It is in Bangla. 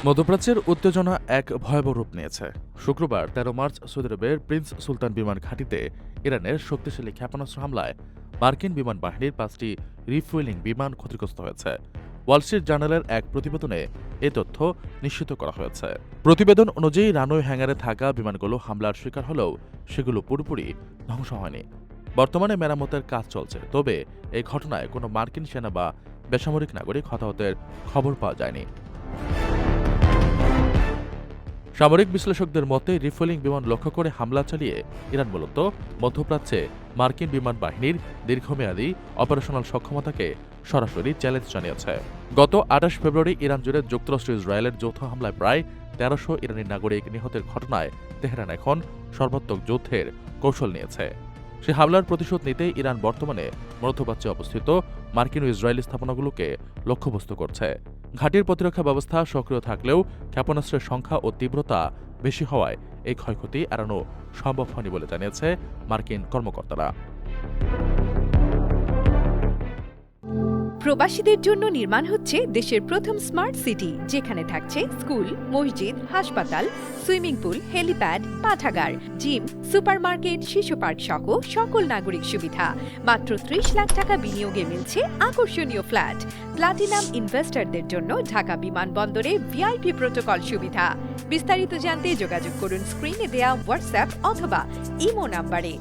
মধ্যপ্রাচ্যের উত্তেজনা এক ভয়াবহ রূপ নিয়েছে। শুক্রবার ১৩ মার্চ সৌদি আরবের প্রিন্স সুলতান বিমান ঘাঁটিতে ইরানের শক্তিশালী ক্ষেপণাস্ত্র হামলায় মার্কিন বিমান বাহিনীর ৫টি রিফুয়েলিং বিমান ক্ষতিগ্রস্ত হয়েছে। ওয়াল স্ট্রিট জার্নালের এক প্রতিবেদনে এ তথ্য নিশ্চিত করা হয়েছে। প্রতিবেদন অনুযায়ী রানওয়ে হ্যাঙ্গারে থাকা বিমানগুলো হামলার শিকার হলেও সেগুলো পুরোপুরি ধ্বংস হয়নি। বর্তমানে মেরামতের কাজ চলছে, তবে এই ঘটনায় কোনো মার্কিন সেনা বা বেসামরিক নাগরিক হতাহতের খবর পাওয়া যায়নি। সামরিক বিশ্লেষকদের মতে রিফুয়েলিং বিমান লক্ষ্য করে হামলা চালিয়ে ইরান মূলত মধ্যপ্রাচ্যে মার্কিন বিমান বাহিনীর দীর্ঘমেয়াদী অপারেশনাল সক্ষমতাকে সরাসরি চ্যালেঞ্জ জানিয়েছে। গত ২৮ ফেব্রুয়ারি ইরান জুড়ে যুক্তরাষ্ট্র ইসরায়েলের যৌথ হামলায় প্রায় ১৩০০ ইরানি নাগরিক নিহতের ঘটনায় তেহরান এখন সর্বাত্মক যুদ্ধের কৌশল নিয়েছে। সে হামলার প্রতিশোধ নিতে ইরান বর্তমানে মধ্যপ্রাচ্যে অবস্থিত মার্কিন ও ইসরায়েলি স্থাপনাগুলোকে লক্ষ্যবস্তু করছে। ঘাঁটির প্রতিরক্ষা ব্যবস্থা সক্রিয় থাকলেও ক্ষেপণাস্ত্রের সংখ্যা ও তীব্রতা বেশি হওয়ায় এই ক্ষয়ক্ষতি এড়ানো সম্ভব হয়নি বলে জানিয়েছে মার্কিন কর্মকর্তারা। প্রবাসীদের জন্য নির্মাণ হচ্ছে দেশের প্রথম স্মার্ট সিটি, যেখানে থাকছে স্কুল, মসজিদ, হাসপাতাল, সুইমিং পুল, হেলিপ্যাড, পাঠাগার, জিম, সুপারমার্কেট, শিশু পার্ক সহ সকল নাগরিক সুবিধা। মাত্র ৩০ লাখ টাকা বিনিয়োগে মিলছে আকর্ষণীয় ফ্ল্যাট। প্লাটিনাম ইনভেস্টরদের জন্য ঢাকা বিমানবন্দরে ভিআইপি প্রোটোকল সুবিধা। বিস্তারিত জানতে যোগাযোগ করুন স্ক্রিনে দেয়া হোয়াটসঅ্যাপ অথবা ইমো নাম্বারে।